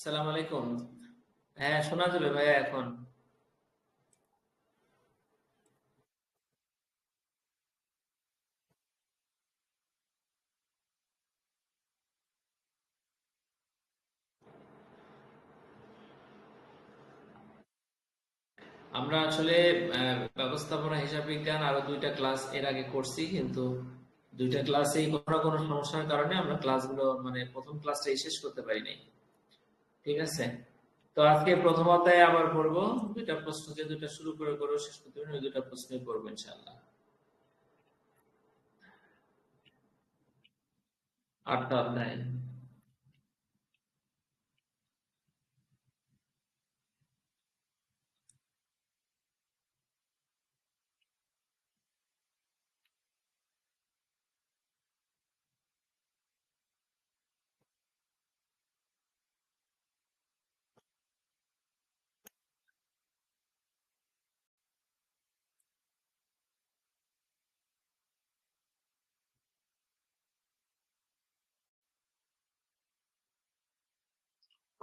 সালাম আলাইকুম। হ্যাঁ, শোনা যাবে ভাইয়া এখন। আমরা আসলে ব্যবস্থাপনা হিসাব বিজ্ঞান আরো 2টা ক্লাস এর আগে করছি, কিন্তু 2টা ক্লাসেই কোনো না কোনো সমস্যার কারণে আমরা ক্লাসগুলো মানে প্রথম ক্লাসটাই শেষ করতে পারিনি। ঠিক আছে, তো আজকে প্রথম অধ্যায়ে আবার পড়বো। 2টা প্রশ্ন, যে 2টা শুরু করে করে শেষ করতে পারি ওই 2টা প্রশ্নই পড়বো ইনশাআল্লাহ। 8টা অধ্যায়।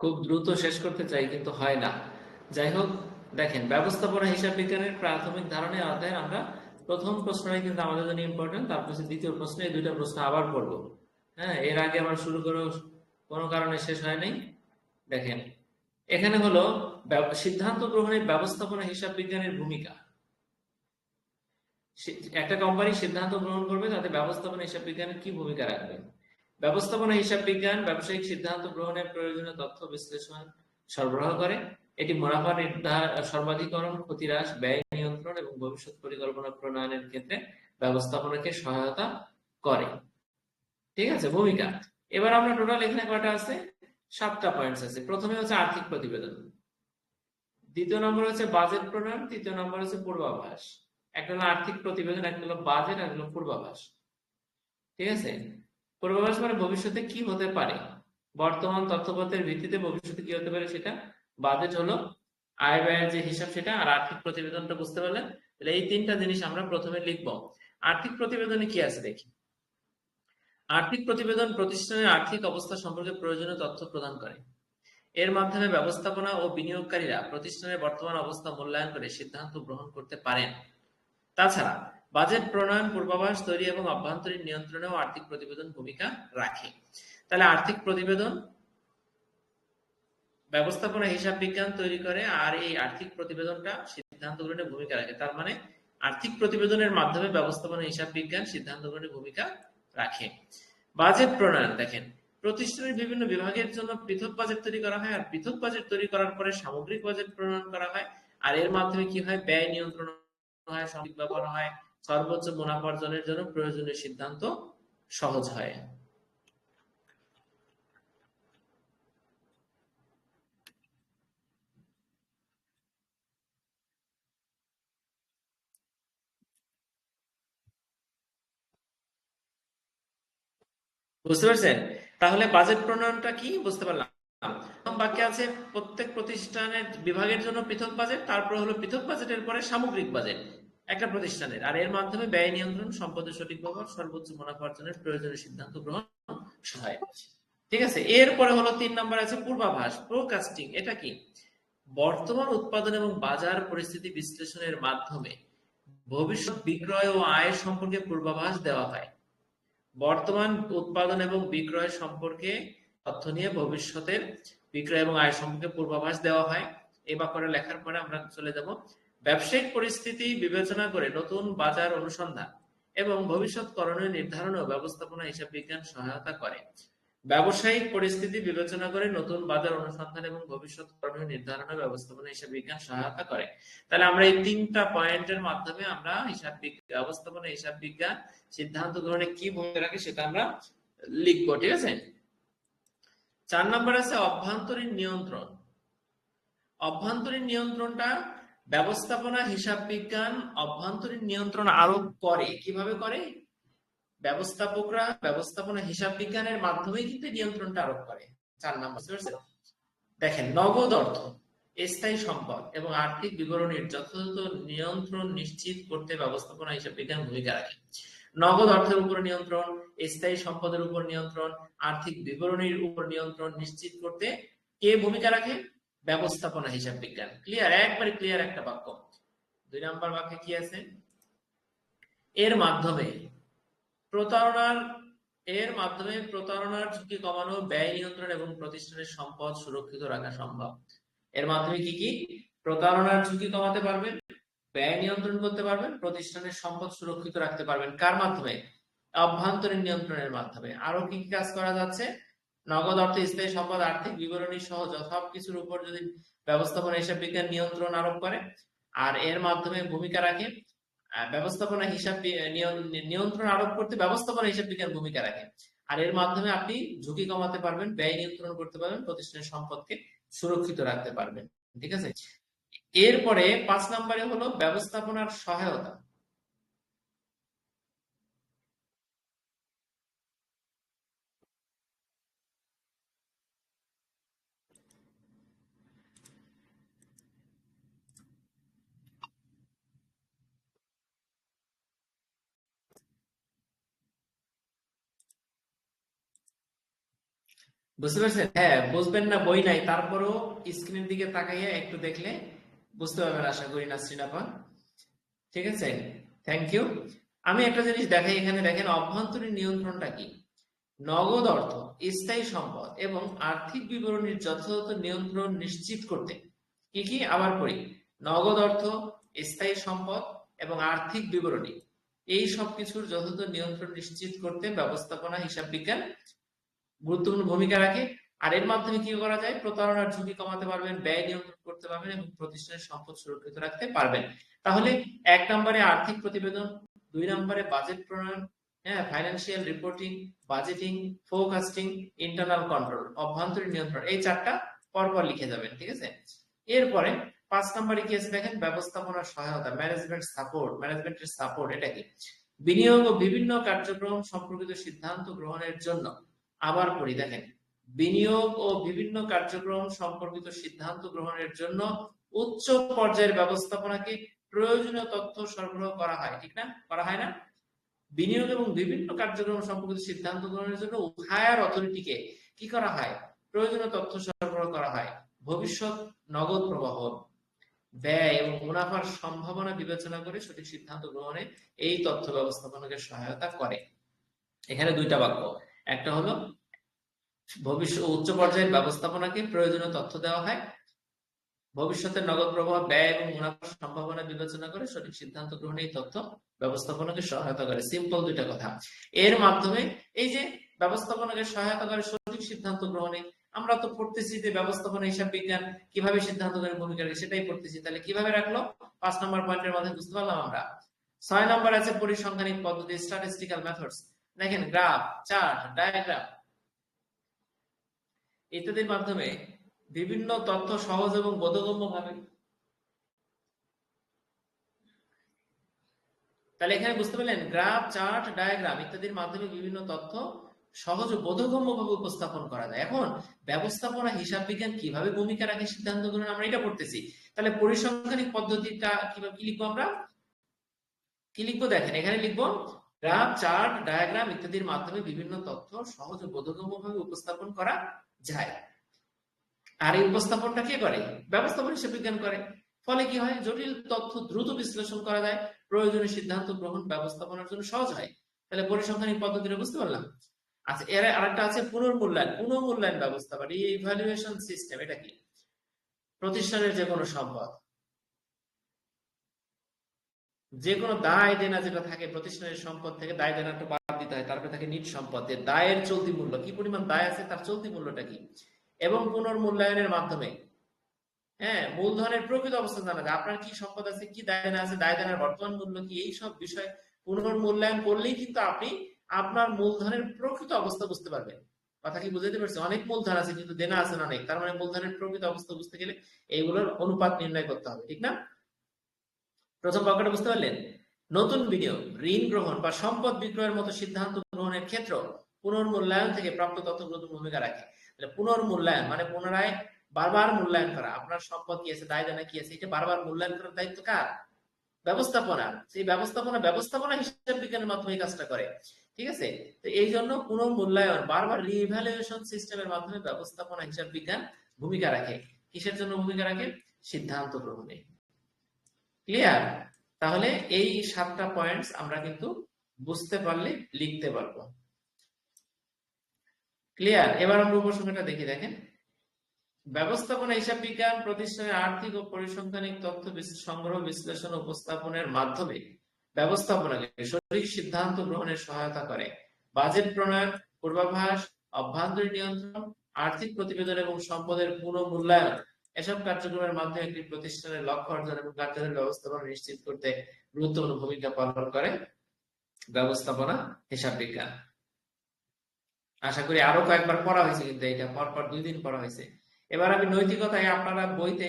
খুব দ্রুত শেষ করতে চাই কিন্তু হয় না। যাই হোক, দেখেন, ব্যবস্থাপনা হিসাব বিজ্ঞানের প্রাথমিক ধারণা অধ্যায়ে আমরা প্রথম প্রশ্নটাই কিন্তু আমাদের জন্য ইম্পর্টেন্ট, তারপর হচ্ছে দ্বিতীয় প্রশ্ন, এই 2টা প্রশ্ন আবার পড়বো। হ্যাঁ, এর আগে আবার শুরু করে কোনো কারণে শেষ হয় নাই। দেখেন, এখানে হলো সিদ্ধান্ত গ্রহণের ব্যবস্থাপনা হিসাব বিজ্ঞানের ভূমিকা। একটা কোম্পানি সিদ্ধান্ত গ্রহণ করবে তাতে ব্যবস্থাপনা হিসাব বিজ্ঞানের কি ভূমিকা রাখবে। ব্যবস্থাপনা হিসাব বিজ্ঞান ব্যবসায়িক সিদ্ধান্ত গ্রহণের প্রয়োজনীয় তথ্য বিশ্লেষণ সরবরাহ করে। এটি মুনাফা সর্বাধিকরণ, ক্ষতি হ্রাস, ব্যয় নিয়ন্ত্রণ এবং ভবিষ্যৎ পরিকল্পনা প্রণয়নের ক্ষেত্রে ব্যবস্থাপনাকে সহায়তা করে। ঠিক আছে, ভূমিকা। এবার আমরা টোটাল এখানে কয়টা আছে? 7টা পয়েন্টস আছে। প্রথমে হচ্ছে আর্থিক প্রতিবেদন, দ্বিতীয় নম্বর হচ্ছে বাজেট প্রণয়ন, তৃতীয় নম্বর হচ্ছে পূর্বাভাস। একটা হলো আর্থিক প্রতিবেদন, একটা হলো বাজেট, আর হলো পূর্বাভাস। ঠিক আছে, পূর্বাভাস মানে ভবিষ্যতে কি হতে পারে, বর্তমান তথ্যপত্রের ভিত্তিতে ভবিষ্যতে কি হতে পারে সেটা। বাজেট হলো আয় ব্যয়ের যে হিসাব সেটা, আর আর্থিক প্রতিবেদনটা বুঝতে পারলেন। তাহলে এই 3টা জিনিস আমরা প্রথমে লিখবো। আর্থিক প্রতিবেদনে কি আছে দেখি। আর্থিক প্রতিবেদন প্রতিষ্ঠানের আর্থিক অবস্থা সম্পর্কে প্রয়োজনীয় তথ্য প্রদান করে। এর মাধ্যমে ব্যবস্থাপনা ও বিনিয়োগকারীরা প্রতিষ্ঠানের বর্তমান অবস্থা মূল্যায়ন করে সিদ্ধান্ত গ্রহণ করতে পারেন। তাছাড়া বাজেট প্রণয়ন, পূর্বাভাস তৈরি এবং অভ্যন্তরীণ নিয়ন্ত্রণেও আর্থিক প্রতিবেদন ভূমিকা রাখে। তাহলে আর্থিক প্রতিবেদন ব্যবস্থাপনা হিসাব বিজ্ঞান তৈরি করে, আর এই আর্থিক প্রতিবেদনটা সিদ্ধান্ত গ্রহণে ভূমিকা রাখে। তার মানে আর্থিক প্রতিবেদনের মাধ্যমে ব্যবস্থাপনা হিসাব বিজ্ঞান সিদ্ধান্ত গ্রহণে ভূমিকা রাখে। বাজেট প্রণয়ন, দেখেন, প্রতিষ্ঠানের বিভিন্ন বিভাগের জন্য পৃথক বাজেট তৈরি করা হয়, আর পৃথক বাজেট তৈরি করার পরে সামগ্রিক বাজেট প্রণয়ন করা হয়। আর এর মাধ্যমে কি হয়, ব্যয় নিয়ন্ত্রণ হয়, সঠিক ব্যবহার হয়, সর্বোচ্চ মুনাফা অর্জনের জন্য প্রয়োজনীয় সিদ্ধান্ত সহজ হয়। বুঝতে পারছেন? তাহলে বাজেট প্রণয়নটা কি বুঝতে পারলাম। প্রথম বাক্যে আছে প্রত্যেক প্রতিষ্ঠানের বিভাগের জন্য পৃথক বাজেট, তারপর হলো পৃথক বাজেটের পরে সামগ্রিক বাজেট একটা প্রতিষ্ঠানের, আর এর মাধ্যমে ব্যয় নিয়ন্ত্রণ, সম্পদের সঠিক ব্যবহার, সর্বোচ্চ মুনাফা অর্জনের প্রয়োজনীয় সিদ্ধান্ত গ্রহণ হয়। ঠিক আছে, এরপরে হলো 3 নম্বর আছে পূর্বাভাস, ফোরকাস্টিং। এটা কি? বর্তমান উৎপাদন এবং বাজার পরিস্থিতি বিশ্লেষণের মাধ্যমে ভবিষ্যৎ বিক্রয় ও আয় সম্পর্কে পূর্বাভাস দেওয়া হয়। বর্তমান উৎপাদন এবং বিক্রয় সম্পর্কে তথ্য নিয়ে ভবিষ্যতের বিক্রয় এবং আয় সম্পর্কে পূর্বাভাস দেওয়া হয়। এই বাক্যটা লেখার পরে আমরা চলে যাব। ব্যবসায়িক পরিস্থিতি বিবেচনা করে নতুন বাজার অনুসন্ধান এবং ভবিষ্যৎ করণীয় নির্ধারণেও ব্যবস্থাপনা হিসাব বিজ্ঞান সহায়তা করে। ব্যবসায়িক পরিস্থিতি বিবেচনা করে নতুন বাজার অনুসন্ধান এবং ভবিষ্যৎ করণীয় নির্ধারণে ব্যবস্থাপনা হিসাব বিজ্ঞান সহায়তা করে। তাহলে আমরা এই 3টা পয়েন্টের মাধ্যমে আমরা ব্যবস্থাপনা হিসাব বিজ্ঞান সিদ্ধান্ত গ্রহণে কি ভূমিকা রাখে সেটা আমরা লিখবো। ঠিক আছে, 4 নম্বর আছে অভ্যন্তরীণ নিয়ন্ত্রণ। অভ্যন্তরীণ নিয়ন্ত্রণটা ব্যবস্থাপনা হিসাব বিজ্ঞান অভ্যন্তরীণ নিয়ন্ত্রণ আরোপ করে। কিভাবে করে? ব্যবস্থাপকরা ব্যবস্থাপনা হিসাব বিজ্ঞানের মাধ্যমেই কিন্তু নিয়ন্ত্রণটা আরোপ করে। 4 নম্বর, দেখেন, নগদ অর্থ, স্থায়ী সম্পদ এবং আর্থিক বিবরণীর যথাযথ নিয়ন্ত্রণ নিশ্চিত করতে ব্যবস্থাপনা হিসাব বিজ্ঞান ভূমিকা রাখে। নগদ অর্থের উপর নিয়ন্ত্রণ, স্থায়ী সম্পদের উপর নিয়ন্ত্রণ, আর্থিক বিবরণীর উপর নিয়ন্ত্রণ নিশ্চিত করতে কে ভূমিকা রাখে? ব্যবস্থাপনা হিসাব বিজ্ঞান। ক্লিয়ার? একবারে ক্লিয়ার একটা বাক্য। 2 নম্বর বাক্যে কি আছে? এর মাধ্যমে প্রতারণার প্রতারণার ঝুঁকি কমানো, ব্যয় নিয়ন্ত্রণ এবং প্রতিষ্ঠানের সম্পদ সুরক্ষিত রাখা সম্ভব। এর মাধ্যমে কি কি? প্রতারণার ঝুঁকি কমাতে পারবেন, ব্যয় নিয়ন্ত্রণ করতে পারবেন, প্রতিষ্ঠানের সম্পদ সুরক্ষিত রাখতে পারবেন। কার মাধ্যমে? অভ্যন্তরীণ নিয়ন্ত্রণের মাধ্যমে। আরো কি কি কাজ করা যাচ্ছে? নগদ অর্থ, স্থায়ী সম্পদ, আর্থিক বিবরণী সহ সবকিছুর উপর যদি ব্যবস্থাপনা হিসাব বিজ্ঞান নিয়ন্ত্রণ আরোপ করে, আর এর মাধ্যমে ভূমিকা রাখে ব্যবস্থাপনা হিসাব নিয়ন্ত্রণ আরোপ করতে ব্যবস্থাপনা হিসাব বিজ্ঞান ভূমিকা রাখে। আর এর মাধ্যমে আপনি ঝুঁকি কমাতে পারবেন, ব্যয় নিয়ন্ত্রণ করতে পারবেন, প্রতিষ্ঠানের সম্পদকে সুরক্ষিত রাখতে পারবেন। ঠিক আছে? এরপরে 5 নম্বরে হলো ব্যবস্থাপনার সহায়তা। বুঝতে পারছেন? হ্যাঁ, বুঝবেন না বই নাই, তারপরও স্ক্রিনের দিকে তাকাইয়া একটু দেখলে বুঝতে পারবেন আশা করি, নাসরিন আপা। ঠিক আছে, থ্যাংক ইউ। আমি একটা জিনিস দেখাই, এখানে দেখেন অভ্যন্তরীণ নিয়ন্ত্রণটা কি। নগদ অর্থ, স্থায়ী সম্পদ এবং আর্থিক বিবরণীর যথাযথ নিয়ন্ত্রণ নিশ্চিত করতে কি কি আবার করি? নগদ অর্থ, স্থায়ী সম্পদ এবং আর্থিক বিবরণী, এই সব কিছুর যথাযথ নিয়ন্ত্রণ নিশ্চিত করতে ব্যবস্থাপনা হিসাব বিজ্ঞান গুরুত্বপূর্ণ ভূমিকা রাখে। আর এর মাধ্যমে কি করা যায়? প্রতারণার ঝুঁকি কমাতে পারবেন, ব্যয় নিয়ন্ত্রণ করতে পারবেন এবং প্রতিষ্ঠানের সম্পদ সুরক্ষিত রাখতে পারবেন। তাহলে 1 নম্বরে আর্থিক প্রতিবেদন, 2 নম্বরে বাজেট প্রণয়ন, হ্যাঁ, financial reporting, budgeting, forecasting, internal control, অভ্যন্তরীণ নিয়ন্ত্রণ, এই 4টা পরপর লিখে যাবেন। ঠিক আছে? এরপরে 5 নম্বরে কি আছে দেখেন? ব্যবস্থাপনার সহায়তা, ম্যানেজমেন্ট সাপোর্ট। ম্যানেজমেন্টের সাপোর্ট এটা কি? বিনিয়োগ ও বিভিন্ন কার্যক্রম সম্পর্কিত সিদ্ধান্ত গ্রহণের জন্য, আবার পড়ি দেখেন, বিনিয়োগ ও বিভিন্ন কার্যক্রম সম্পর্কিত সিদ্ধান্ত গ্রহণের জন্য উচ্চ পর্যায়ের ব্যবস্থাপনাকে প্রয়োজনীয় তথ্য সরবরাহ করা হয়। ঠিক না? করা হয় না? বিনিয়োগ এবং বিভিন্ন কার্যক্রম সম্পর্কিত সিদ্ধান্ত গ্রহণের জন্য হায়ার অথরিটিকে কি করা হয়? প্রয়োজনীয় তথ্য সরবরাহ করা হয়। ভবিষ্যৎ নগদ প্রবাহ, ব্যয় এবং মুনাফার সম্ভাবনা বিবেচনা করে সঠিক সিদ্ধান্ত গ্রহণে এই তথ্য ব্যবস্থাপনাকে সহায়তা করে। এখানে 2টা বাক্য, একটা হলো ভবিষ্যৎ উচ্চ পর্যায়ের ব্যবস্থাপনাকে প্রয়োজনীয় তথ্য দেওয়া হয়, ভবিষ্যতের নগদ প্রবাহ, ব্যয় এবং মুনাফার সম্ভাবনা বিবেচনা করে সঠিক সিদ্ধান্ত গ্রহণে এই তথ্য ব্যবস্থাপনাকে সহায়তা করে। সিম্পল 2টা কথা। এর মাধ্যমে এই যে ব্যবস্থাপনাকে সহায়তা করে সঠিক সিদ্ধান্ত গ্রহণে, আমরা তো পড়তেছি যে ব্যবস্থাপনা হিসাব বিজ্ঞান কিভাবে সিদ্ধান্ত গ্রহণের ভূমিকা রাখে, সেটাই পড়তেছি। তাহলে কিভাবে রাখলো? 5 নম্বর পয়েন্টের মধ্যে বুঝতে পারলাম আমরা। 6 নম্বর আছে পরিসংখ্যানিক পদ্ধতি, স্ট্যাটিস্টিক্যাল মেথডস। দেখেন গ্রাফ, চার্ট, ডায়াগ্রাম ইত্যাদির মাধ্যমে বিভিন্ন তথ্য সহজ এবং বোধগম্য ভাবে, তাহলে এখানে বুঝতে পারলেন, গ্রাফ, চার্ট, ডায়াগ্রাম ইত্যাদির মাধ্যমে বিভিন্ন তথ্য সহজ ও বোধগম্য ভাবে উপস্থাপন করা যায়। এখন ব্যবস্থাপনা হিসাব বিজ্ঞান কিভাবে ভূমিকা রাখে সিদ্ধান্ত গ্রহণে, আমরা এটা পড়তেছি। তাহলে পরিসংখ্যানিক পদ্ধতিটা কিভাবে, কি লিখবো আমরা? কি লিখবো দেখেন, এখানে লিখবো গ্রাফ, চার্ট, ডায়াগ্রাম ইত্যাদির মাধ্যমে বিভিন্ন তথ্য সহজ ও বোধগম্য ভাবে উপস্থাপন করা যায়। আর এই উপস্থাপনটা কে করে? ব্যবস্থাপনা হিসাব বিজ্ঞান করে। ফলে কি হয়? জটিল তথ্য দ্রুত বিশ্লেষণ করা যায়, প্রয়োজনীয় সিদ্ধান্ত গ্রহণ ব্যবস্থাপনার জন্য সহজ হয়। তাহলে পরিসংখ্যানিক পদ্ধতিটা বুঝতে পারলাম। আচ্ছা, এর আরেকটা আছে পুনর্মূল্যায়ন। পুনর্মূল্যায়ন ব্যবস্থা বা রিইভ্যালুয়েশন সিস্টেম, এটা কি? প্রতিষ্ঠানের যে কোনো সম্পদ, যে কোনো দায় দেনা যেটা থাকে প্রতিষ্ঠানের সম্পদ থেকে, দায় দেনাটা বাদ দিতে হয়, তারপরে থাকে নিট সম্পদ, দায়ের চলতি মূল্য, কি পরিমাণ দায় আছে তার চলতি মূল্যটা কি, এবং পুনর্মূল্যায়নের মাধ্যমে, হ্যাঁ, মূলধনের প্রকৃত অবস্থা জানা যায়। আপনার কি সম্পদ আছে, কি দায় দেনা আছে, দায় দেনার বর্তমান মূল্য কি, এই সব বিষয় পুনর্মূল্যায়ন করলেই কিন্তু আপনি আপনার মূলধনের প্রকৃত অবস্থা বুঝতে পারবেন। কথা কি বুঝাতে পারছি? অনেক মূলধন আছে কিন্তু দেনা আছে অনেক, তার মানে মূলধনের প্রকৃত অবস্থা বুঝতে গেলে এইগুলোর অনুপাত নির্ণয় করতে হবে। ঠিক না? প্রথম বাক্যটা বুঝতে পারলেন? নতুন বিনিয়োগ, ঋণ গ্রহণ বা সম্পদ বিক্রয়ের মতো সিদ্ধান্ত গ্রহণের ক্ষেত্র পুনর্মূল্যায়ন থেকে প্রাপ্ত তথ্য গুরুত্বপূর্ণ ভূমিকা রাখে। পুনর্মূল্যায়ন মানে পুনরায় বারবার মূল্যায়ন করা, আপনার সম্পদ কি আছে, দায় দেনা কি আছে, এটা বারবার মূল্যায়ন করার দায়িত্ব কার? ব্যবস্থাপনা। সেই ব্যবস্থাপনা হিসাব বিজ্ঞানের মাধ্যমে কাজটা করে। ঠিক আছে? তো এই জন্য পুনর্মূল্যায়ন, বারবার রিইভ্যালুয়েশন সিস্টেমের মাধ্যমে ব্যবস্থাপনা হিসাব বিজ্ঞান ভূমিকা রাখে। কিসের জন্য ভূমিকা রাখে? সিদ্ধান্ত গ্রহণে। ক্লিয়ার? তাহলে এই 7টা পয়েন্টস আমরা কিন্তু বুঝতে পারলে লিখতে পারবো। ক্লিয়ার? এবার আমরা উপসংহারটা দেখি। দেখেন, ব্যবস্থাপনা হিসাব বিজ্ঞান প্রতিষ্ঠানের আর্থিক ও পরিসংখ্যানিক তথ্য সংগ্রহ, বিশ্লেষণ ও উপস্থাপনের মাধ্যমে ব্যবস্থাপনাকে সঠিক সিদ্ধান্ত গ্রহণে সহায়তা করে। বাজেট প্রণয়ন, পূর্বাভাস, অভ্যন্তরীণ নিয়ন্ত্রণ, আর্থিক প্রতিবেদন এবং সম্পদের পুনঃমূল্যায়ন এসব কার্যক্রমের মাধ্যমে একটি প্রতিষ্ঠানের লক্ষ্য অর্জন এবং কার্যকরী ব্যবস্থাপনা নিশ্চিত করতে গুরুত্বপূর্ণ ভূমিকা পালন করে ব্যবস্থাপনা হিসাব বিজ্ঞান। আশা করি আরো কয়েকবার পড়া হয়েছে, কিন্তু এটা পরপর 2 দিন পড়া হয়েছে। এবার আমি নৈতিকতায় আপনারা বইতে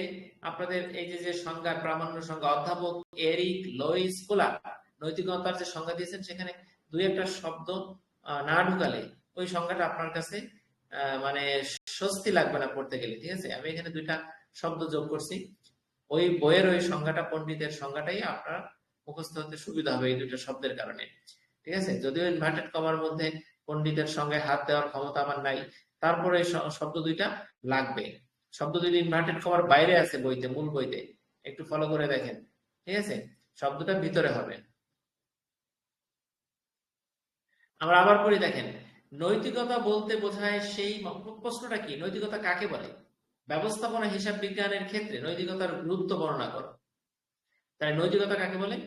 আপনাদের এই যে সংজ্ঞা, প্রামাণ্য সংজ্ঞা, অধ্যাপক এরিক লুইস কোলার নৈতিকতার যে সংজ্ঞা দিয়েছেন, সেখানে 2-1টা শব্দ না ঢুকালে ওই সংজ্ঞাটা আপনার কাছে মানে স্বস্তি লাগবে না পড়তে গেলে। ঠিক আছে, আমি এখানে 2টা শব্দ যোগ করছি। ওই বইয়ের ওই সংজ্ঞাটা, পণ্ডিতের সংজ্ঞাটাই আপনার মুখস্থ হতে সুবিধা হবে এই 2টা শব্দের কারণে। ঠিক আছে, যদিও ইনভার্টেড কমার মধ্যে পণ্ডিতের সঙ্গে হাত দেওয়ার ক্ষমতা আমার নাই, তারপরে শব্দ 2টা লাগবে। শব্দ 2টা ইনভার্টেড কমার বাইরে আছে বইতে, মূল বইতে, একটু ফলো করে দেখেন। ঠিক আছে, শব্দটা ভিতরে হবে। আমরা আবার পড়ি, দেখেন, নৈতিকতা বলতে বোঝায় সেই, প্রশ্নটা কি, নৈতিকতা কাকে বলে? ব্যবস্থাপনা হিসাব বিজ্ঞানের ক্ষেত্রে নৈতিকতার গুরুত্ব বর্ণনা করো। তাই নৈতিকতা কাকে বলে?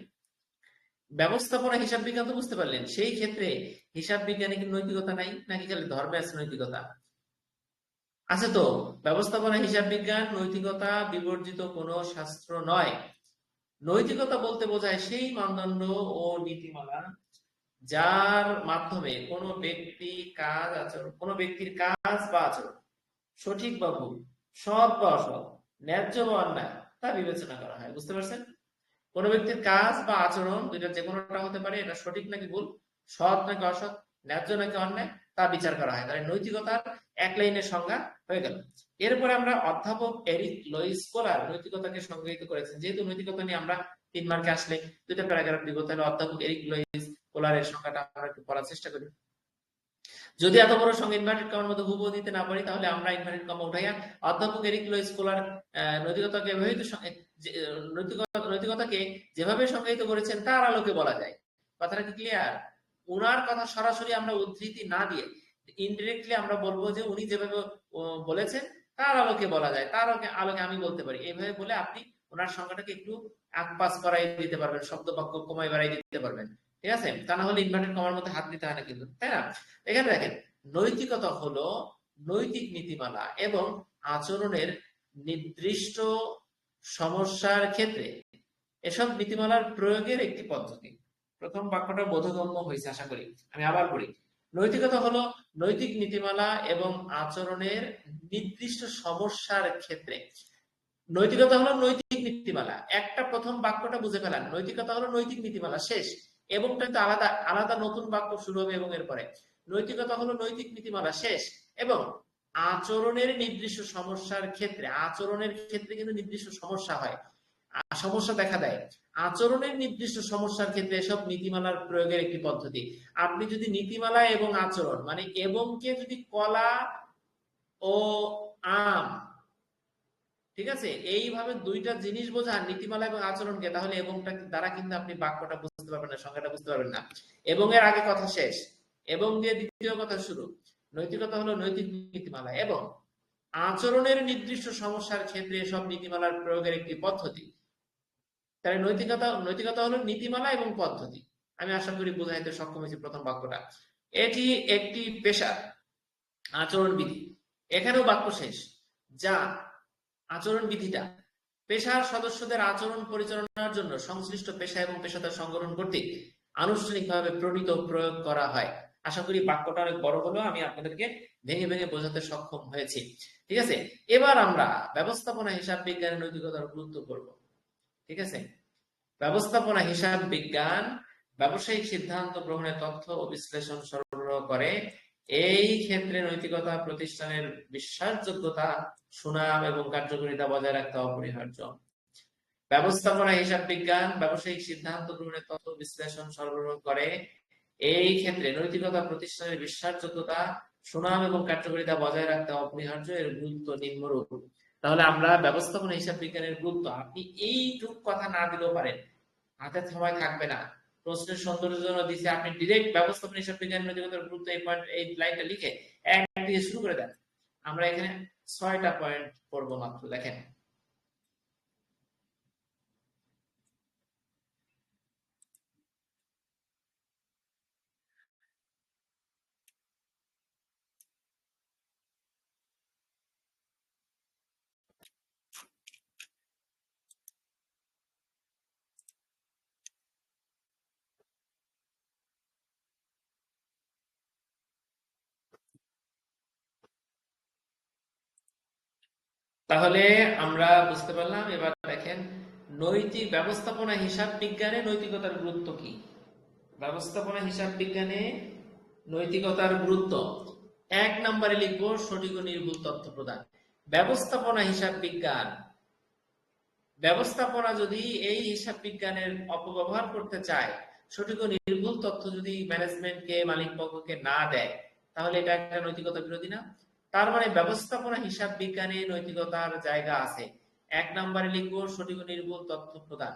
ব্যবস্থাপনা হিসাব বিজ্ঞান তো বুঝতে পারলেন, সেই ক্ষেত্রে হিসাব বিজ্ঞানে কি নৈতিকতা নাই, নাকি খালি ধর্মে আছে নৈতিকতা? আছে তো। ব্যবস্থাপনা হিসাব বিজ্ঞান নৈতিকতা বিবর্জিত কোনো শাস্ত্র নয়। নৈতিকতা বলতে বোঝায় সেই মানদণ্ড ও নীতিমালা যার মাধ্যমে কোনো ব্যক্তির কাজ বা আচরণ সঠিক বা ভুল, সৎ বা অসৎ, ন্যায্য বা অন্যায় তা বিবেচনা করা হয়। বুঝতে পারছেন? কোন ব্যক্তির কাজ বা আচরণ, দুইটা যে কোনোটা হতে পারে, এটা সঠিক নাকি ভুল, সৎ নাকি অসৎ, ন্যায্য নাকি অন্যায়, তা বিচার করা হয়। তাহলে নৈতিকতার এক লাইনের সংজ্ঞা হয়ে গেল। এরপরে আমরা অধ্যাপক এরিক লুইস কোলার নৈতিকতাকে সংজ্ঞায়িত করেছেন। যেহেতু নৈতিকতা নিয়ে আমরা 3 মার্কে আসলে 2টা প্যারাগ্রাফ দিব, তাহলে অধ্যাপক এরিক লুইস কোলারের সংজ্ঞাটা আমরা একটু পড়ার চেষ্টা করি। যদি এত বড় সংখ্যা ইনভার্টেড কমার মধ্যে হুবহু দিতে না পারি, তাহলে আমরা ইনভার্টেড কমা উঠাইয়া অধ্যাপক এরিক লুইস কোলার নৈতিকতাকে নৈতিকতাকে যেভাবে সংজ্ঞায়িত করেছেন তার আলোকে বলা যায়। কথাটা কি ক্লিয়ার? উনার কথা সরাসরি আমরা উদ্ধৃতি না দিয়ে ইনডিরেক্টলি আমরা বলবো যে উনি যেভাবে বলেছেন তার আলোকে বলা যায়, তার আলোকে আমি বলতে পারি, এইভাবে বলে আপনি ওনার সংখ্যাটাকে একটু আকপাস করাই দিতে পারবেন, শব্দ বাক্য কমাই বাড়াই দিতে পারবেন। ঠিক আছে, তা না হলে ইনভার্টেড কমার মধ্যে হাত দিতে হয় না কিন্তু, তাই না? এখানে দেখেন, নৈতিকতা হলো নৈতিক নীতিমালা এবং আচরণের নির্দিষ্ট সমস্যার ক্ষেত্রে এসব নীতিমালার প্রয়োগের একটি পদ্ধতি। প্রথম বাক্যটা বোধগম্য হয়েছে আশা করি। আমি আবার পড়ি, নৈতিকতা হলো নৈতিক নীতিমালা এবং আচরণের নির্দিষ্ট সমস্যার ক্ষেত্রে। নৈতিকতা হলো নৈতিক নীতিমালা, একটা প্রথম বাক্যটা বুঝে ফেলান, নৈতিকতা হলো নৈতিক নীতিমালা, শেষ। এবং কিন্তু আলাদা আলাদা নতুন বাক্য শুরু হবে এবং এরপরে নৈতিকতা হলো নৈতিক নীতিমালা, শেষ। এবং আচরণের নির্দিষ্ট সমস্যার ক্ষেত্রে, আচরণের ক্ষেত্রে কিন্তু নির্দিষ্ট সমস্যা হয়, সমস্যা দেখা দেয়। আচরণের নির্দিষ্ট সমস্যার ক্ষেত্রে এসব নীতিমালার প্রয়োগের একটি পদ্ধতি। আপনি যদি নীতিমালা এবং আচরণ মানে এবং কে যদি কলা ও আম, ঠিক আছে, এইভাবে 2টা জিনিস বোঝান, নীতিমালা এবং আচরণকে, তাহলে এবংটা দ্বারা কিন্তু আপনি বাক্যটা বুঝতে পারবেন না, সংজ্ঞাটা বুঝতে পারবেন না। এবং এর আগে কথা শেষ, এবং দিয়ে দ্বিতীয় কথা শুরু। নৈতিকতা হলো নৈতিক নীতিমালা এবং আচরণের নির্দিষ্ট সমস্যার ক্ষেত্রে সব নীতিমালার প্রয়োগের একটি পদ্ধতি। তাহলে নৈতিকতা হলো নীতিমালা এবং পদ্ধতি। আমি আশা করি বোঝাইতে সক্ষম হয়েছি প্রথম বাক্যটা। এটি একটি পেশা, আচরণবিধি, এখানেও বাক্য শেষ, যা আচরণবিধিটা পেশার সদস্যদের আচরণ পরিচালনার জন্য সংশ্লিষ্ট পেশা এবং পেশাদার সংগঠন কর্তৃক আনুষ্ঠানিকভাবে প্রণীত প্রয়োগ করা হয়। আশা করি বাক্যটা অনেক বড় হলো, আমি আপনাদেরকে ভেঙে ভেঙে বোঝাতে সক্ষম হয়েছি। ঠিক আছে, এবার আমরা ব্যবস্থাপনা হিসাব বিজ্ঞানের নৈতিকতার গুরুত্ব করব। ঠিক আছে, ব্যবস্থাপনা হিসাব বিজ্ঞান ব্যবসায়িক সিদ্ধান্ত গ্রহণে তথ্য ও বিশ্লেষণ সরবরাহ করে। এই ক্ষেত্রে নৈতিকতা প্রতিষ্ঠানের বিশ্বাসযোগ্যতা, সুনাম এবং কার্যকারিতা বজায় রাখতে অপরিহার্য। ব্যবস্থাপনা হিসাব বিজ্ঞান ব্যবসায়িক সিদ্ধান্ত গ্রহণে তথ্য বিশ্লেষণ সরবরাহ করে। এই ক্ষেত্রে নৈতিকতা প্রতিষ্ঠানের বিশ্বাসযোগ্যতা, সুনাম এবং কার্যকারিতা বজায় রাখতে অপরিহার্য, এর গুরুত্ব নিম্নরূপ। তাহলে আমরা ব্যবস্থাপনা হিসাব বিজ্ঞানের গুরুত্ব, আপনি এইটুক কথা না দিলেও পারেন, হাতে সময় থাকবে না, প্রশ্নের সৌন্দর্যের জন্য দিছে, আপনি ডিরেক্ট ব্যবস্থাপনা হিসাব বিজ্ঞান নৈতিকতার গুরুত্ব এই পয়েন্ট, এই লাইনটা লিখে এক দিয়ে শুরু করে দেন। আমরা এখানে 6টা পয়েন্ট পড়বো মাত্র, দেখেন। তাহলে আমরা বুঝতে পারলাম, এবার দেখেন নৈতিক ব্যবস্থাপনা হিসাব বিজ্ঞানে নৈতিকতার গুরুত্ব কি। ব্যবস্থাপনা হিসাব বিজ্ঞানে নৈতিকতার গুরুত্ব, 1 নম্বরে লিখবো সঠিক ও নির্ভুল তথ্য প্রদান। ব্যবস্থাপনা হিসাব বিজ্ঞান, ব্যবস্থাপনা যদি এই হিসাব বিজ্ঞানের অপব্যবহার করতে চায়, সঠিক ও নির্ভুল তথ্য যদি ম্যানেজমেন্টকে, মালিক পক্ষকে না দেয়, তাহলে এটা একটা নৈতিকতা বিরোধী না? তার মানে ব্যবস্থাপনা হিসাব বিজ্ঞানে নৈতিকতার জায়গা আছে। 1 নম্বরে লিখবো সঠিক ও নির্ভুল তথ্য প্রদান।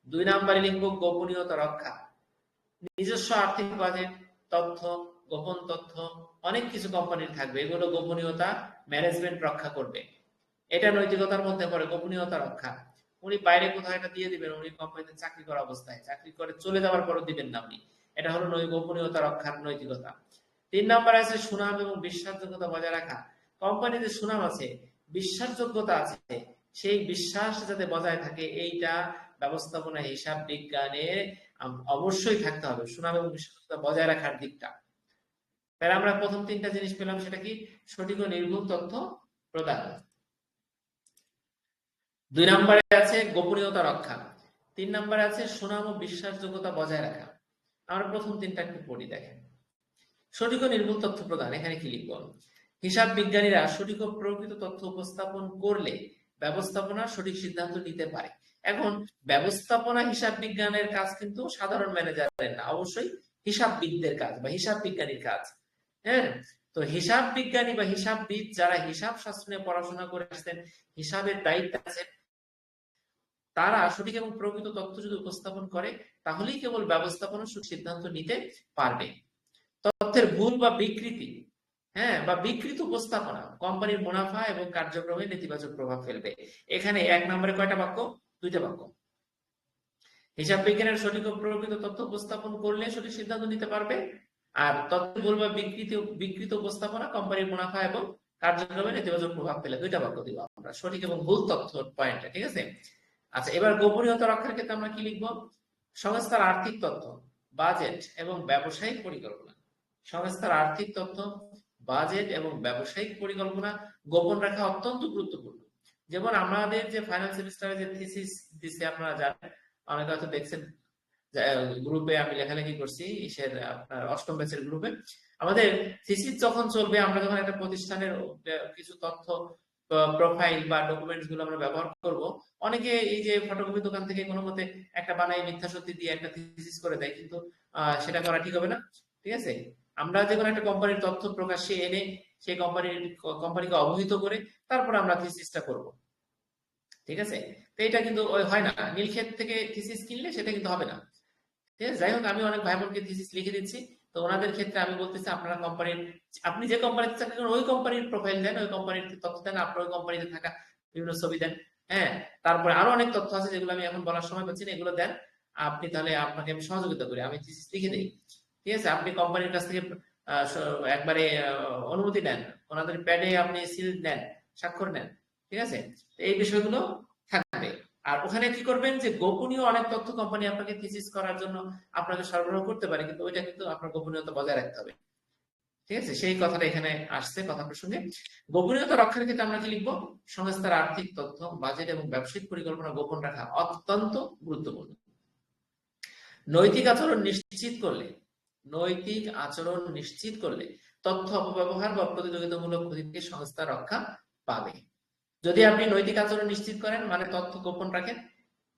2 নম্বরে লিখবো গোপনীয়তা রক্ষা। নিজস্ব আর্থিক বাজেট, তথ্য, গোপন তথ্য, অনেক কিছু কোম্পানির থাকবে, এগুলো গোপনীয়তা ম্যানেজমেন্ট রক্ষা করবে। এটা নৈতিকতার মধ্যে পড়ে, গোপনীয়তা রক্ষা। উনি বাইরে কোথাও এটা দিয়ে দিবেন, উনি কোম্পানিতে চাকরি করা অবস্থায়, চাকরি করে চলে যাওয়ার পরও দিবেন না উনি, এটা হলো গোপনীয়তা রক্ষার নৈতিকতা। 3 নম্বরে আছে সুনাম এবং বিশ্বাসযোগ্যতা বজায় রাখা। কোম্পানিতে সুনাম আছে, বিশ্বাসযোগ্যতা আছে, সেই বিশ্বাস যাতে বজায় থাকে, এইটা ব্যবস্থাপনা হিসাব বিজ্ঞানে অবশ্যই থাকতে হবে, সুনাম এবং বিশ্বাসযোগ্যতা বজায় রাখার দিকটা। তাহলে আমরা প্রথম 3টা জিনিস পেলাম, সেটা কি? সঠিক ও নির্ভুল তথ্য প্রদান। 2 নম্বরে আছে গোপনীয়তা রক্ষা। 3 নম্বরে আছে সুনাম ও বিশ্বাসযোগ্যতা বজায় রাখা। আমরা প্রথম 3টা একটু পড়ি, দেখেন। সঠিক ও নির্ভুল তথ্য প্রদান, এখানে কি লিখব? হিসাব বিজ্ঞানীরা সঠিক ও প্রকৃত তথ্য উপস্থাপন করলে ব্যবস্থাপনা সঠিক সিদ্ধান্ত নিতে পারে। এখন ব্যবস্থাপনা হিসাব বিজ্ঞানের কাজ কিন্তু সাধারণ ম্যানেজারের না, অবশ্যই হিসাববিদদের কাজ বা হিসাব বিজ্ঞানীর কাজ। হ্যাঁ, তো হিসাব বিজ্ঞানী বা হিসাববিদ যারা হিসাব শাস্ত্র নিয়ে পড়াশোনা করে আসছেন, হিসাবের দায়িত্ব আছে, তারা সঠিক এবং প্রকৃত তথ্য যদি উপস্থাপন করে, তাহলেই কেবল ব্যবস্থাপনা সিদ্ধান্ত নিতে পারবে। তথ্যের ভুল বা বিকৃতি, হ্যাঁ, বা বিকৃত উপস্থাপনা কোম্পানির মুনাফা এবং কার্যক্রমে নেতিবাচক প্রভাব ফেলবে। এখানে 1 নম্বরে কয়টা বাক্য? 2টা বাক্য। হিসাব বিজ্ঞানের সঠিক ও প্রকৃত তথ্য উপস্থাপন করলে সঠিক সিদ্ধান্ত নিতে পারবে, আর তথ্যের ভুল বা বিকৃত উপস্থাপনা কোম্পানির মুনাফা এবং কার্যক্রমে নেতিবাচক প্রভাব ফেলে। 2টা বাক্য দিব আমরা, সঠিক এবং ভুল তথ্য পয়েন্টে, ঠিক আছে? আচ্ছা, এবার গোপনীয়তা রক্ষার ক্ষেত্রে আমরা কি লিখবো? সংস্থার আর্থিক তথ্য, বাজেট এবং ব্যবসায়িক পরিকল্পনা। সংস্থার আর্থিক তথ্য, বাজেট এবং ব্যবসায়িক পরিকল্পনা গোপন রাখা অত্যন্ত গুরুত্বপূর্ণ। যেমন আমাদের যে ফাইনাল সেমিস্টারে যে থিসিস দিছে, আপনারা জানেন, অনেকে হয়তো দেখছেন, গ্রুপে আমি লেখালেখি করছি, আপনার 8ম ব্যাচের গ্রুপে। আমাদের থিসিস যখন চলবে, আমরা যখন একটা প্রতিষ্ঠানের কিছু তথ্য, প্রোফাইল বা ডকুমেন্টস গুলো আমরা ব্যবহার করব, অনেকে এই যে ফটোকপি দোকান থেকে কোনো মতে একটা বানাই মিথ্যা সত্যি দিয়ে একটা থিসিস করে দেয়, কিন্তু সেটা করা ঠিক হবে না, ঠিক আছে? আমরা যে কোনো একটা কোম্পানির তথ্য প্রকাশ্যে এনে সেই কোম্পানিকে অবহিত করে তারপর আমরা থিসিসটা করব, ঠিক আছে? তো এটা কিন্তু হয় না, নীলক্ষেত থেকে থিসিস কিনলে সেটা কিন্তু হবে না, ঠিক আছে? যাই হোক, আমি অনেক ভাই বোনকে থিসিস লিখে দিচ্ছি, তো ওনাদের ক্ষেত্রে আমি বলতেছি, আপনারা কোম্পানির, আপনি যে কোম্পানিতে চাকরি করেন ওই কোম্পানির প্রোফাইল দেন, ওই কোম্পানির তথ্য দেন, আপনার ওই কোম্পানিতে থাকা বিভিন্ন ছবি দেন, হ্যাঁ, তারপরে আরো অনেক তথ্য আছে যেগুলো আমি এখন বলার সময় পাচ্ছি না, এগুলো দেন আপনি, তাহলে আপনাকে আমি সহযোগিতা করি, আমি থিসিস লিখে দিই, ঠিক আছে? আপনি কোম্পানির কাছ থেকে একবারে অনুমতি নেন, ওনাদের প্যাডে আপনি সিল নেন, স্বাক্ষর নেন, ঠিক আছে? এই বিষয়গুলো থাকবে। আর ওখানে কি করবেন, যে গোপনীয় অনেক তথ্য কোম্পানি আপনাকে থিসিস করার জন্য আপনাকে সরবরাহ করতে পারে, কিন্তু ওইটা কিন্তু আপনার গোপনীয়তা বজায় রাখতে হবে, ঠিক আছে? সেই কথাটা এখানে আসছে কথা প্রসঙ্গে। গোপনীয়তা রক্ষার ক্ষেত্রে আমরা কি লিখবো? সংস্থার আর্থিক তথ্য, বাজেট এবং ব্যবসায়িক পরিকল্পনা গোপন রাখা অত্যন্ত গুরুত্বপূর্ণ। নৈতিক আচরণ নিশ্চিত করলে, নৈতিক আচরণ নিশ্চিত করলে তথ্য অপব্যবহার বা প্রতিযোগিতামূলক ক্ষতি থেকে সংস্থা রক্ষা পাবে। যদি আপনি নৈতিক আচরণ নিশ্চিত করেন, মানে তথ্য গোপন রাখেন,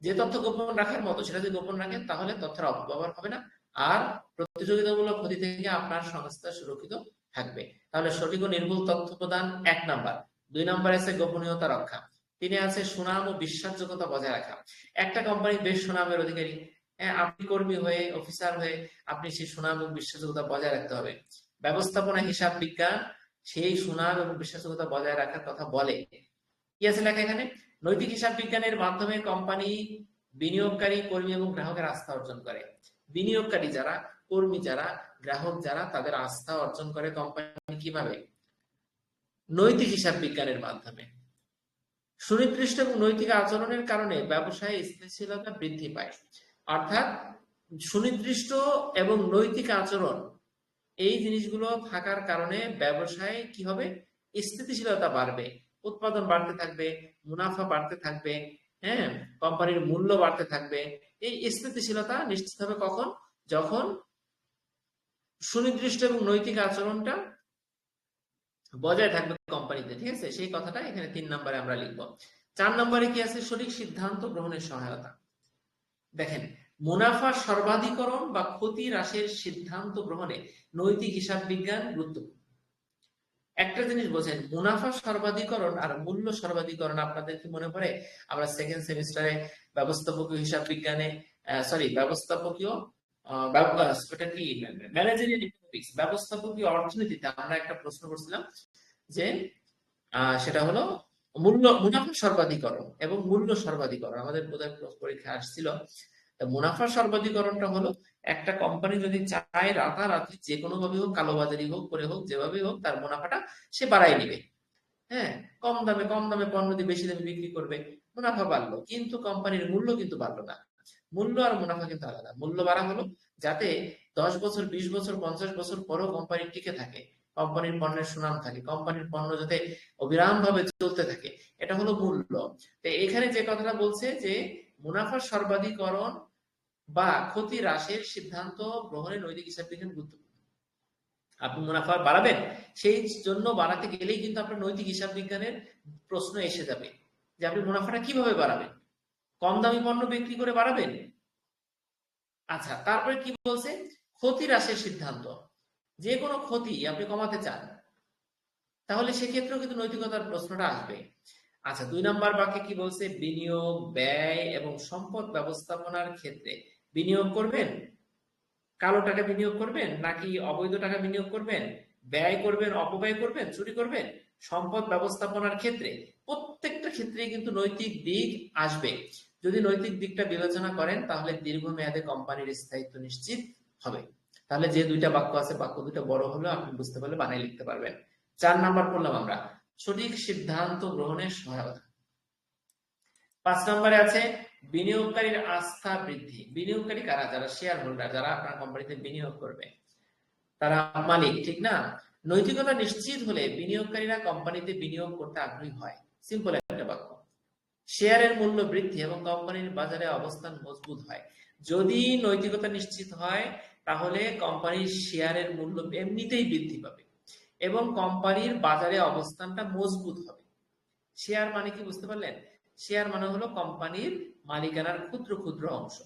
যে তথ্য গোপন রাখার মতো সেটা যদি গোপন রাখেন, তাহলে তথ্যের অপব্যবহার হবে না, আর প্রতিযোগিতামূলক ক্ষতি থেকে আপনার সংস্থা সুরক্ষিত থাকবে। তাহলে সঠিক ও নির্ভুল তথ্য প্রদান 1 নাম্বার। 2 নাম্বার আছে গোপনীয়তা রক্ষা। 3-এ আছে সুনাম ও বিশ্বাসযোগ্যতা বজায় রাখা। একটা কোম্পানি বেশ সুনামের অধিকারী, হ্যাঁ, আপনি কর্মী হয়ে, অফিসার হয়ে আপনি সেই সুনাম এবং বিশ্বাসযোগ্যতা বজায় রাখতে হবে। ব্যবস্থাপনা হিসাব বিজ্ঞান সেই সুনাম এবং বিশ্বাসযোগ্যতা বজায় রাখার কথা বলে। কি আছে লেখা এখানে? নৈতিক হিসাব বিজ্ঞানের মাধ্যমে কোম্পানি বিনিয়োগকারী, কর্মী এবং গ্রাহকের আস্থা অর্জন করে। বিনিয়োগকারী যারা, কর্মী যারা, গ্রাহক যারা, তাদের আস্থা অর্জন করে কোম্পানি কিভাবে? নৈতিক হিসাব বিজ্ঞানের মাধ্যমে। সুনির্দিষ্ট এবং নৈতিক আচরণের কারণে ব্যবসায় স্থিতিশীলতা বৃদ্ধি পায়। অর্থাৎ সুনির্দিষ্ট এবং নৈতিক আচরণ, এই জিনিসগুলো থাকার কারণে ব্যবসায় কি হবে? স্থিতিশীলতা বাড়বে, উৎপাদন বাড়তে থাকবে, মুনাফা বাড়তে থাকবে, হ্যাঁ, কোম্পানির মূল্য বাড়তে থাকবে। এই স্থিতিশীলতা নিশ্চিত হবে কখন? যখন সুনির্দিষ্ট এবং নৈতিক আচরণটা বজায় থাকবে কোম্পানিতে। ঠিক আছে, সেই কথাটা এখানে 3 নম্বরে আমরা লিখবো। 4 নম্বরে কি আছে? সঠিক সিদ্ধান্ত গ্রহণের সহায়তা। দেখেন, মুনাফা সর্বাধিকরণ বা ক্ষতি হ্রাসের সিদ্ধান্ত গ্রহণে নৈতিক হিসাব বিজ্ঞান গুরুত্বপূর্ণ। একটা জিনিস বোঝেন, মুনাফা সর্বাধিকরণ আর মূল্য সর্বাধিকরণ আপনাদের কি মনে পড়ে? আমরা সেকেন্ড সেমিস্টারে ব্যবস্থাপকীয় হিসাব বিজ্ঞানে, ব্যবস্থাপকীয় ওটা কি, ম্যানেজারিয়াল ইকোনমিক্স, ব্যবস্থাপকীয় অর্থনীতিতে আমরা একটা প্রশ্ন করছিলাম যে সেটা হলো মুনাফা সর্বাধিকরণ এবং মূল্য সর্বাধিকরণ। আমাদের বোধহয় পরীক্ষা আসছিল। মুনাফা সর্বাধিকরণটা হলো একটা কোম্পানি যদি চায় রাতারাতি যে কোনো ভাবে হোক, কালোবাজারি হোক, করে হোক, যেভাবে হোক, তার মুনাফাটা সে বাড়াই নিবে। হ্যাঁ, কম দামে পণ্য দিয়ে বেশি দামে বিক্রি করবে, মুনাফা বাড়লো, কিন্তু কোম্পানির মূল্য কিন্তু বাড়লো না। মূল্য আর মুনাফা কিন্তু আলাদা। মূল্য বাড়া হলো যাতে 10 বছর, 20 বছর, 50 বছর পরেও কোম্পানি টিকে থাকে, কোম্পানির পণ্যের সুনাম থাকে, কোম্পানির পণ্য যাতে অবিরাম ভাবে চলতে থাকে, এটা হলো মূল্য। তো এখানে যে কথাটা বলছে যে মুনাফার সর্বাধিকরণ বা ক্ষতি হ্রাসের সিদ্ধান্ত গ্রহণে নৈতিক হিসাব বিজ্ঞান গুরুত্বপূর্ণ। আপনি মুনাফা বাড়াবেন, সেই জন্য বাড়াতে গেলেই কিন্তু আপনার নৈতিক হিসাব বিজ্ঞানের প্রশ্ন এসে যাবে যে আপনি মুনাফাটা কিভাবে বাড়াবেন। কম দামি পণ্য বিক্রি করে বাড়াবেন? আচ্ছা, তারপরে কি বলছে? ক্ষতি হ্রাসের সিদ্ধান্ত। যে কোনো ক্ষতি আপনি কমাতে চান, তাহলে সেক্ষেত্রেও কিন্তু নৈতিকতার প্রশ্নটা আসবে। আচ্ছা, 2 নম্বর বাক্যে কি বলছে? বিনিয়োগ, ব্যয় এবং সম্পদ ব্যবস্থাপনার ক্ষেত্রে বিনিয়োগ করবেন, কালো টাকা বিনিয়োগ করবেন নাকি অবৈধ টাকা বিনিয়োগ করবেন, ব্যয় করবেন, অপব্যয় করবেন, চুরি করবেন, সম্পদ ব্যবস্থাপনার ক্ষেত্রে প্রত্যেকটা ক্ষেত্রে কিন্তু নৈতিক দিক আসবে। যদি নৈতিক দিকটা বিবেচনা করেন তাহলে দীর্ঘমেয়াদে কোম্পানির স্থায়িত্ব নিশ্চিত হবে। তাহলে যে 2টা বাক্য আছে, বাক্য 2টা বড় হলেও আপনি বুঝতে পারলে বানিয়ে লিখতে পারবেন। 4 নম্বর পড়লাম আমরা, সঠিক সিদ্ধান্ত গ্রহণের সহায়তা। 5 নম্বরে আছে বিনিয়োগকারীর আস্থা বৃদ্ধি। বিনিয়োগকারী কারা? যারা শেয়ার হোল্ডার, যারা আপনার কোম্পানিতে বিনিয়োগ করবে, তারা মালিক, ঠিক না? নৈতিকতা নিশ্চিত হলে বিনিয়োগকারীরা কোম্পানিতে বিনিয়োগ করতে আগ্রহী হয়। সিম্পল একটা বাক্য। শেয়ারের মূল্য বৃদ্ধি এবং কোম্পানির বাজারে অবস্থান মজবুত হয়। যদি নৈতিকতা নিশ্চিত হয় তাহলে কোম্পানির শেয়ারের মূল্য এমনিতেই বৃদ্ধি পাবে এবং কোম্পানির বাজারে অবস্থানটা মজবুত হবে। শেয়ার মানে কি বুঝতে পারলেন? শেয়ার মানে হলো কোম্পানির মালিকানার ক্ষুদ্র ক্ষুদ্র অংশ।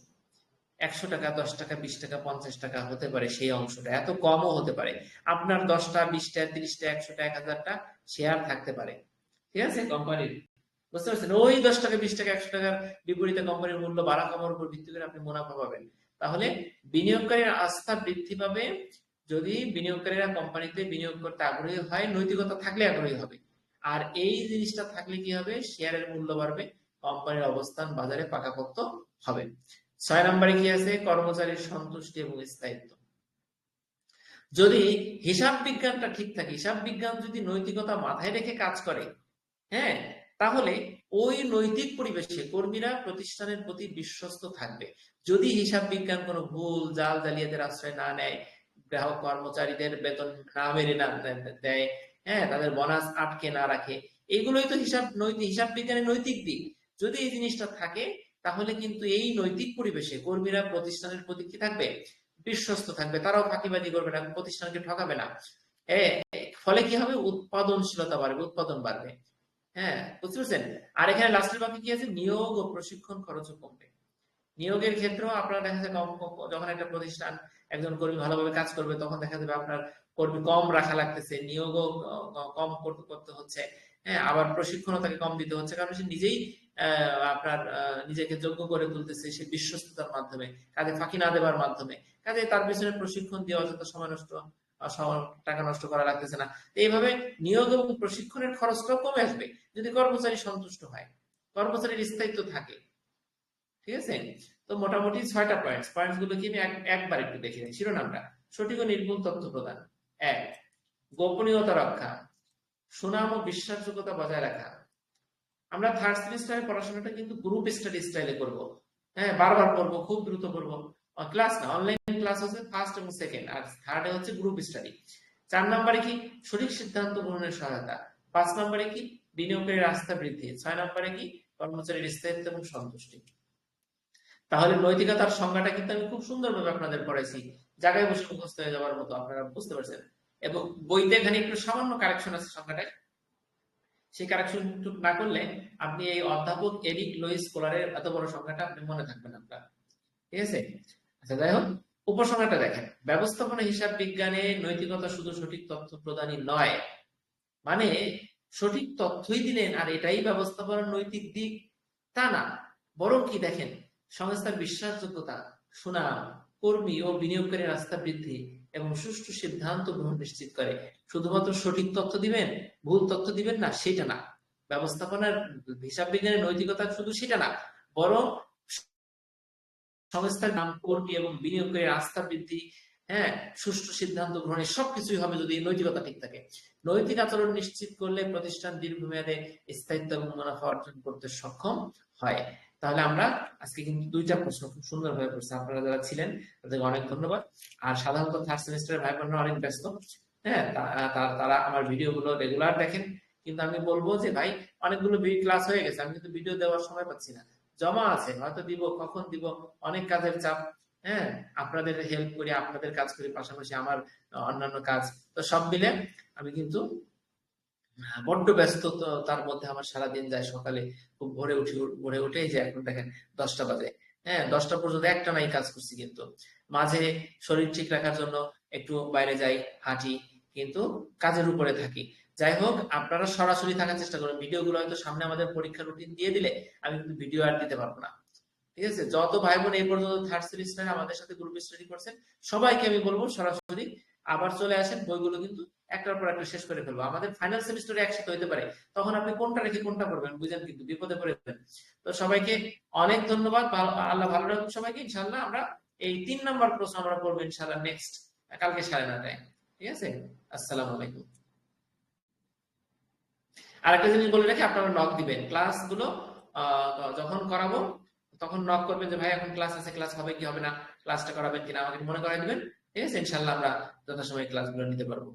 100 টাকা, 10 টাকা, 20 টাকা, 50 টাকা হতে পারে সেই অংশটা, এত কমও হতে পারে। আপনার 10টা, 20টা, 30টা, 100টা, 1000টা শেয়ার থাকতে পারে, ঠিক আছে, কোম্পানির। বুঝতে পারছেন? ওই 10 টাকা, 20 টাকা, 100 টাকার বিপরীতে কোম্পানির মূল্য বাড়া কমার উপর ভিত্তি করে আপনি মুনাফা পাবেন। তাহলে বিনিয়োগকারীর আস্থা বৃদ্ধি পাবে যদি বিনিয়োগকারীরা কোম্পানিতে বিনিয়োগ করতে আগ্রহী হয়, নৈতিকতা থাকলে আগ্রহী হবে। আর এই জিনিসটা থাকলে কি হবে? শেয়ারের মূল্য বাড়বে, কোম্পানির অবস্থান বাজারে পাকাপোক্ত হবে। 6 নম্বরে কি আছে? কর্মচারীর সন্তুষ্টি এবং স্থায়িত্ব। যদি হিসাব বিজ্ঞানটা ঠিক থাকে, হিসাব বিজ্ঞান যদি নৈতিকতা মাথায় রেখে কাজ করে, হ্যাঁ, তাহলে ওই নৈতিক পরিবেশে কর্মীরা প্রতিষ্ঠানের প্রতি বিশ্বস্ত থাকবে। যদি হিসাব বিজ্ঞান কোনো ভুল, জাল, জালিয়াতের আশ্রয় না নেয়, গ্রাহক কর্মচারীদের বেতন না মেরে না দেয়, হ্যাঁ, তাদের বোনাস আটকে না রাখে, এগুলোই তো হিসাব বিজ্ঞানের নৈতিক দিক। যদি এই জিনিসটা থাকে তাহলে কিন্তু এই নৈতিক পরিবেশে কর্মীরা প্রতিষ্ঠানের প্রতি কি থাকবে? বিশ্বস্ত থাকবে। তারাও ফাঁকিবাজি করবে না, প্রতিষ্ঠানকে ঠকাবে না। ফলে কি হবে? উৎপাদনশীলতা বাড়বে, উৎপাদন বাড়বে। হ্যাঁ, বুঝতে পারছেন? আর এখানে লাস্টের বাকি কি আছে? নিয়োগ ও প্রশিক্ষণ খরচও কমবে। নিয়োগের ক্ষেত্রেও আপনারা দেখা যায় যখন একটা প্রতিষ্ঠান একজন কর্মী ভালোভাবে কাজ করবে, তখন দেখা যাবে আপনার কর্মী কম রাখা লাগতেছে, নিয়োগও কম করতে হচ্ছে। হ্যাঁ, আবার প্রশিক্ষণও তাকে কম দিতে হচ্ছে, কারণ সে নিজেই আপনার নিজেকে যোগ্য করে তুলতেছে সে বিশ্বস্ততার মাধ্যমে, কাজে ফাঁকি না দেবার মাধ্যমে। কাজে তার পিছনে প্রশিক্ষণ দিয়ে অযথা সময় নষ্ট, টাকা নষ্ট করা লাগতেছে না। এইভাবে নিয়োগ এবং প্রশিক্ষণের খরচটাও কমে আসবে যদি কর্মচারী সন্তুষ্ট হয়, কর্মচারীর স্থায়িত্ব থাকে। ঠিক আছে? তো মোটামুটি 6টা পয়েন্টস গুলো কি আমি একবার একটু দেখে নিই। শিরোনামটা: সঠিক ও নির্ভুল তথ্য প্রদান, 1। গোপনীয়তা রক্ষা, সুনাম ও বিশ্বাসযোগ্যতা বজায় রাখা। আমরা থার্ড সেমিস্টারে পড়াশোনাটা কিন্তু গ্রুপ স্টাডি স্টাইলে করব। হ্যাঁ, বারবার পড়বো, খুব দ্রুত পড়বো। ক্লাস না, অনলাইন ক্লাস হচ্ছে ফার্স্ট এবং সেকেন্ড, আর থার্ডে হচ্ছে গ্রুপ স্টাডি। 4 নম্বরে কি? সঠিক সিদ্ধান্ত গ্রহণের সহায়তা। 5 নম্বরে কি? বিনিয়োগের রাস্তা বৃদ্ধি। 6 নম্বরে কি? কর্মচারীর স্থায়িত্ব এবং সন্তুষ্টি। তাহলে নৈতিকতার সংজ্ঞাটা কিন্তু আমি খুব সুন্দরভাবে আপনাদের পড়াইছি, জায়গায় বসে মুখস্থ হয়ে যাওয়ার মতো, আপনারা বুঝতে পারছেন। এবং বইতে এখানে একটু সামান্য কারেকশন আছে সংজ্ঞাটায়, সেই কারেকশন না করলে আপনি এই অধ্যাপক এরিক লুইস কোলারের এত বড় সংখ্যাটা আপনি মনে থাকবেন আপনার। ঠিক আছে? আচ্ছা, যাই হোক, উপসংহারটা দেখেন: ব্যবস্থাপনা হিসাব বিজ্ঞানে নৈতিকতা শুধু সঠিক তথ্য প্রদানই নয়, মানে সঠিক তথ্যই দিলেন আর এটাই ব্যবস্থাপনার নৈতিক দিক তা না, বরং কি দেখেন, সংস্থার বিশ্বাসযোগ্যতা, সুনাম, কর্মী ও বিনিয়োগকারীর আস্থা বৃদ্ধি এবং সুষ্ঠু সিদ্ধান্ত গ্রহণ নিশ্চিত করে। শুধুমাত্র সঠিক তথ্য দিবেন, ভুল তথ্য দিবেন না, সেটা না। ব্যবস্থাপনার হিসাব বিজ্ঞানের নৈতিকতা শুধু সেটা না, বরং সংস্থার নাম, কর্মী এবং বিনিয়োগকারীর আস্থা বৃদ্ধি, হ্যাঁ, সুষ্ঠু সিদ্ধান্ত গ্রহণের সবকিছুই হবে যদি নৈতিকতা ঠিক থাকে। নৈতিক আচরণ নিশ্চিত করলে প্রতিষ্ঠান দীর্ঘমেয়াদে স্থায়িত্ব এবং মুনাফা অর্জন করতে সক্ষম হয়। তাহলে আমরা আজকে কিন্তু 2টা প্রশ্ন খুব সুন্দরভাবে পড়ছি, আপনারা যারা ছিলেন তাদেরকে অনেক ধন্যবাদ। আর সাধারণত থার্ড সেমিস্টারের ভাই বোনেরা অনেক ব্যস্ত, হ্যাঁ, তারা আমার ভিডিও গুলো রেগুলার দেখেন, কিন্তু আমি বলবো যে ভাই, অনেকগুলো ক্লাস হয়ে গেছে, আমি কিন্তু ভিডিও দেওয়ার সময় পাচ্ছি না, জমা আছে, হয়তো দিব, কখন দিব, অনেক কাজের চাপ। হ্যাঁ, আপনাদের হেল্প করি, আপনাদের কাজ করি, পাশাপাশি আমার অন্যান্য কাজ, তো সব মিলে আমি কিন্তু বড্ড ব্যস্ত। তো তার মধ্যে আমার সারাদিন যায়, সকালে খুব ভোরে উঠেই যে এখন দেখেন 10টা বাজে, হ্যাঁ, 10টা পর্যন্ত একটা নাই কাজ করছি, কিন্তু মাঝে শরীর ঠিক রাখার জন্য একটু বাইরে যাই, হাঁটি, কিন্তু কাজের উপরে থাকি। যাই হোক, আপনারা সরাসরি থাকার চেষ্টা করুন। ভিডিওগুলো হয়তো সামনে আমাদের পরীক্ষার রুটিন দিয়ে দিলে আমি কিন্তু ভিডিও আর দিতে পারবো না। ঠিক আছে? যত ভাই বোন এই পর্যন্ত থার্ড সেমিস্টারে আমাদের সাথে গ্রুপ স্টাডি করছেন, সবাইকে আমি বলবো সরাসরি আবার চলে আসেন, বইগুলো কিন্তু একটার পর একটা শেষ করে ফেলবো। আমাদের ফাইনাল সেমিস্টারে একসাথে হইতে পারে, তখন আপনি কোনটা রেখে কোনটা করবেন বুঝেন, কিন্তু বিপদে পড়ে যাবেন। তো সবাইকে অনেক ধন্যবাদ, আল্লাহ ভালো রাখুন সবাইকে। ইনশাল্লাহ আমরা এই 3 নাম্বার প্রশ্ন আমরা করবো ইনশাল্লাহ নেক্সট, কালকে 9:30টায়। ঠিক আছে? আসসালামু আলাইকুম। আর একটা জিনিস বলে রাখি, আপনারা নক দিবেন ক্লাসগুলো যখন করাবো, তখন নক করবেন যে ভাই এখন ক্লাস আছে, ক্লাস হবে কি হবে না, ক্লাসটা করাবেন কিনা, আমাকে মনে করাই দিবেন। ঠিক আছে? ইনশাল্লাহ আমরা যথাসময়ে ক্লাসগুলো নিতে পারবো।